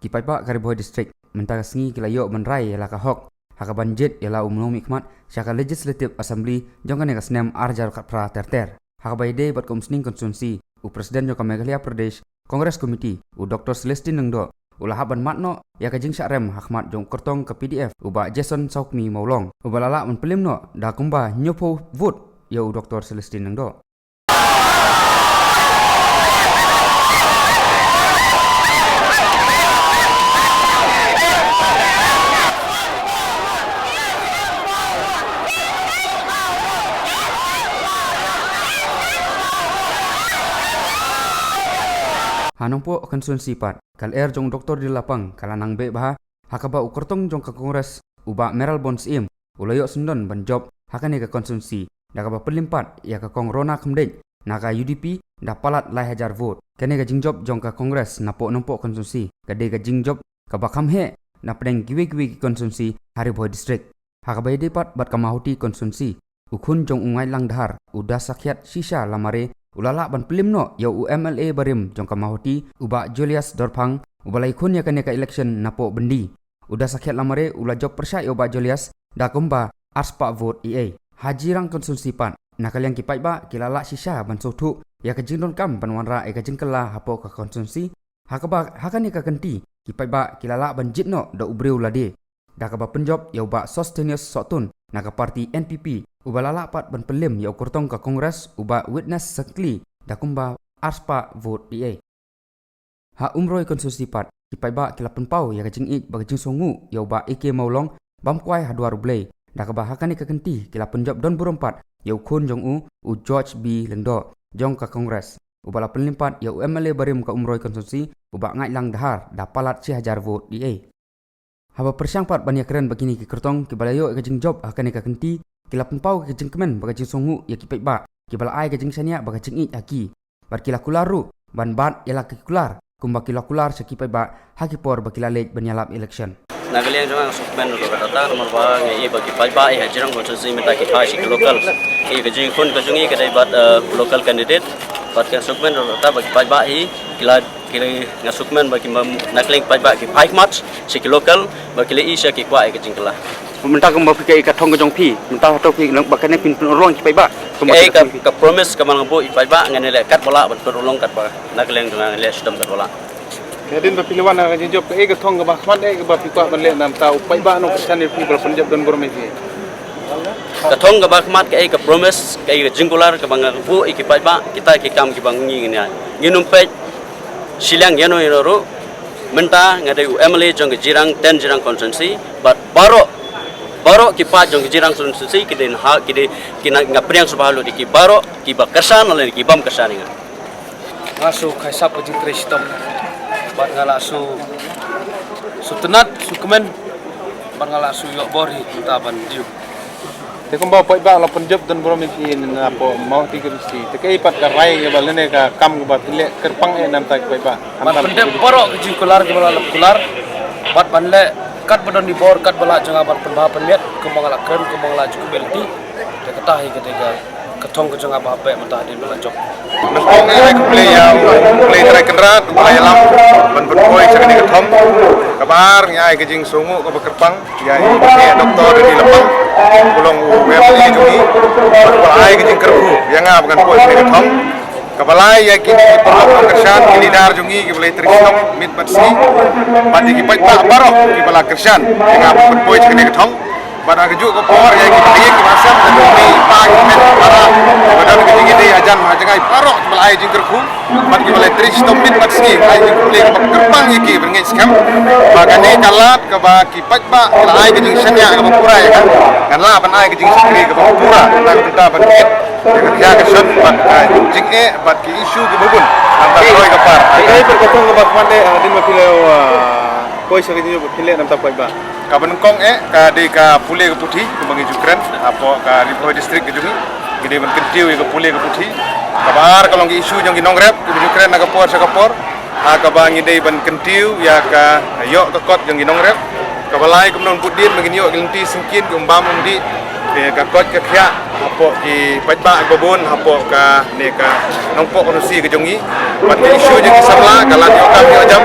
Kipai pak Kariboy district mentara sengi kilayo menrai la ka hok haka banjet yala umno mikmat syaka legislative assembly jongkan ka snem arjar kat pra terter haka baide bat komsning konstitusi u presiden joka Meghalaya Pradesh Congress Committee u Dr. Celestine Nengdo ulah haban matno ya ka jing syarem hakmat jong kertong ke PDF uba Jason Saukmi Maulong ubalala men pelimno da kumba nyopo vote ya u Dr. Celestine Nengdo. Hanong po konstituensi pat kal jong doktor di lapang kalanang be bah hakaba ukertong jong ka kongres uba Meral Bons im ulayo sundon ban job hakane ka konstituensi dakaba pelimpat ya ka kong Rona Kemdej naka UDP da palat lai hajar vote kane ka jingjob jong ka kongres napo nompo konstituensi kade ka jingjob ka bakam he na pedeng giwe-giwe ki konstituensi Kariboy district hakaba ide pat bat kamahuti konstituensi ukun jong ungai lang dahar udah sakyat sisa lamare ulala ban pelimno ya UMLA barim jong kamahuti uba Julius Dorpang ubalai kun ya ka election napo bendi udah sakyat lamare ula job persya uba Julius da kumba arspa vote EA hajirang konstitusi pan nakaliang kipai ba kilala sisa ban sotu ya ka jingdon kam panwanra e ka jingkela hapo ka konstitusi hakaba hakani ka kenti kipai ba kilala ban jitno da ubreu lade da ka ba penjob ya uba Sostenius Sotun naka parti NPP ubalala pat ban pelim ya ukurtong ka kongres uba witness sekli da kumba arspa vote EA ha umroi konstitusi pat kipai ba kila penpau ya ka jingik ba jing songu ya uba AK Maulong bamkwai hadwar blay da ka ba hakani ka kenti kila penjob don burumpat ya ukun jong u George B Lengdo jong ka kongres ubala pelimpat ya UMLA barim ka umroi konstitusi uba ngai lang dahar da palat 1000 vote EA haba persyangpat banyak keren begini ki kertong ki balayo ka jing job hakani ka kenti kila penpau ke jing kemen baga jing songu ya kipai ba kibala ai ke jing sania baga jing ik aki bar kila kularu ban bat yala ki kular kumba kila kular sekipai ba hakipor bakila lej banyalap election Nagaliang jang sukmen lo kata nomor ba ngai bagi pai ba hajirang konstitusi minta ki pai sik lokal ke jing kun ka jungi ke bat local candidate bat kan sukmen lo kata bagi pai ba kila ngasukmen bagi nakling pai ba ki pai match sik lokal bagi le isya ki kwa ke jing kala mentah kembali ke ikat thong jong pi mentah atau ki lang bakane pin orang ki pai ba ka promise ka mang bu pai ba ngane le kat bola ban perulong kat ba nakling jang le system kat bola Kedin berpilihan nak job ke thong ke bah mat ke bah pikwa ban le nam tau pai ba no kesan pi ber penjab dan gormesi ka thong ka ba mat ka promise ka jingkular ka bang bu ki pai ba kita ki kam ki bang ngi nginum pe silang yano yoro menta ngade UMLA jong jirang 10 jirang konstitusi but baro ki pa jong jirang konstitusi kiden ha kide kina ngapriang subhalo di ki baro ki ba kesan ole ki bam kesan nga ngasu kaisa pajing kristom bat ngala su tenat su kemen bat ngala su yok bori taban diu te komba pai ba la penjab dan gormesi napo mau ti kursi te kai pat ka rai ke balene ka kam ke bat le kerpang nam ta pai ba penjab boro jing kular ke bala kular bat banle kat badon di bor kat bala janga bat penba penmet kemangala ken kemangala jukbelti te katahi ketika ketong ke janga ba pe mata din bala jok nong ai play ya play try kendrat play lam ban boy cakni ketom kabar nyai ke jing sungu ke bekerpang ya doktor di lepang pulang web ini juni balai ke jing kerbu yang ngap kan boy ke ketom kabalai ya kini perlu kersan kini dar jungi ke balai trisnom mit batsi padi ki pak baro ki bala kersan yang ngap kan boy cakni ketom pada keju ke por ya ki masam dan ni pak met para badan ke jing ini ajan majangai paro balai jing kerbu padi ki balai trisnom mit batsi ai jing kulih kerpang iki berngai skam bagane kalat ke ba ki pak ba ai ke jing sanya ke pura ya kan la ban ai ke jing sekri ke pura dan kita ban ya ke son bat jing bat ki isu ke bubun antara roi ke par ai berkotong ke bak mande din mapileo koi sakit ni pile nam tapai ba ka benengkong ka di ka pule ke putih ke bangi jukren apo ka Kariboy district ke jungi gede ban kentiu ke pule ke putih kabar kalau ngi isu jong nongrep ke jukren ka por sakapor ka bangi dei ban kentiu ya ka yok ke kot jong nongrep ka balai ke non pudin bangi yok gelenti singkin ke umbam undi kakot kakya hapo ki pajba babon hapo ka ne ka nongpo konusi ke jongi ban ke isu je kisamla kalan yo kam yo jam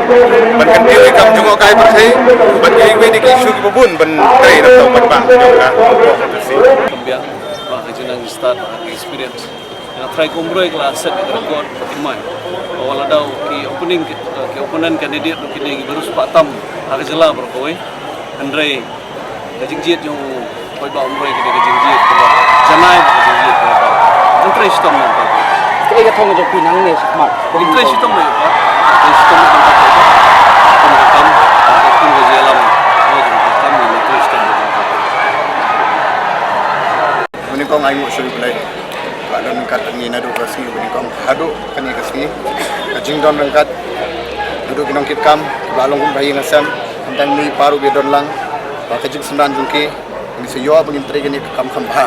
ban kan tiu kam jongo kai bersai ban ke we ni isu ke babon ban trai na tau pajba jo ka nongpo konusi Kambia, junang start experience. Yang try kumroy kelas set record imai. Awal ada ki opening ki opponent candidate tu kini baru sepak tam hari jela berkoi. Andre kajingjit yung koi ba umroy kini kajingjit. Janai kajingjit. Interest tam nanti. Kaya ka thong jo pinang ne smart. Interest tam na pa. Interest tam na pa. Kam kam jalan. Kam interest tam. menikong ay mo suri bulay kadon kat ni nadu kasni menikong hadu kani kasni kajing don rangkat duduk ginong kit kam balong kum bayi ngasam tentang ni paru be don lang ba kajing sembilan jungki ni se yo bangin tre gani kam kam ba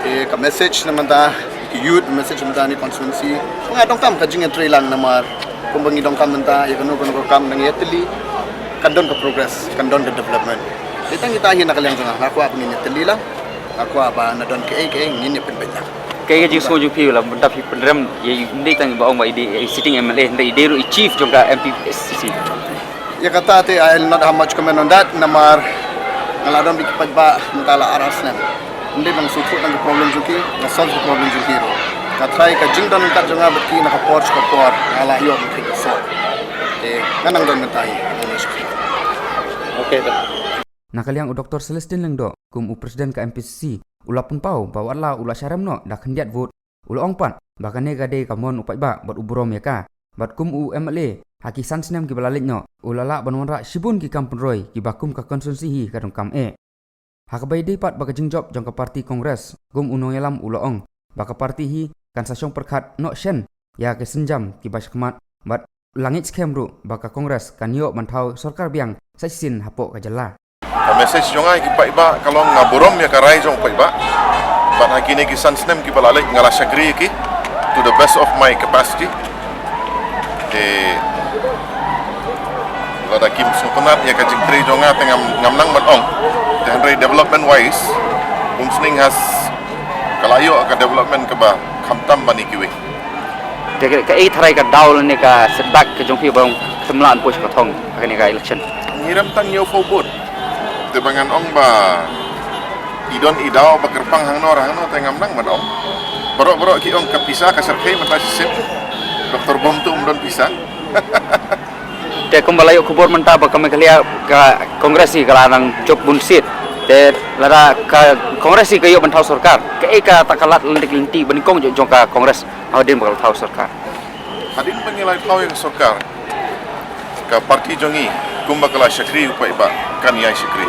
ka message na manta ki youth message manta ni constituency nga dong kam kajing tre lang namar kum bangi dong kam manta ya kanu kanu kam nang yetli kandon ka progress kandon ka development ditang kita hin nakalang jang aku apa ni yetli lang aku apa na don ke ngin pen beta Kaya ka jing so jo pi la benda pi pendram ye ndai tang ba ong ba ide sitting MLA ndai ide ru chief jong ka MPSC. ya kata te I'll not have much comment on that namar ngaladon bi pagba mentala aras na hindi bang sukut ang problem juki na solve the problem juki ro ka try ka jing don ka jonga bati na ka porch ka por ala yo mo ki so kanang don mentai Okay, Nakaliang u Dr. Celestin Lengdo kum u presiden ka MPSC ula pun pau bawa la ula syaram no dak hendiat vote ula ong pat bakane gade kamon upai ba bat uburom ya ka bat kum u MLA haki sansnem ki balalik no ula la banwanra shibun ki kampun roy ki bakum ka konstitusi hi kadong kam hakabai de pat baka jingjop jong ka parti kongres gum uno yalam ula ong baka parti hi kan sasyong perkhat no shen ya ke senjam ki baskmat bat langit skemru baka kongres kan yo mantau sarkar biang saisin hapo ka jala message jongai ki paiba kalau ngaburom ya karai jong paiba but hakine ki sansnem ki balalik ngala sagri ki to the best of my capacity lada kim sukunat ya kajing tri jonga tengam ngamnang matong dan development wise umsning has kalayo ka development ke ba khamtam bani kiwi ka tharai ka dawl ne ka setback ke jong pi bang semlaan push ka thong ka election ngiram tang yo forward tebangan ong ba idon idao bakerpang hangno tengam nang man ong borok ki ong kapisa ka serkei mata sim Dr. Bom tu don pisang te kumbalayo kubur menta ba kami kalia ka kongresi kalanang job bunsit te lara ka kongresi kayo bantau sarkar ka takalat lendik linti benikong jong ka kongres hadin bakal tau sarkar hadin pengilai tau yang sarkar ka parti jongi kumbakala syakri upai ba kan yai syakri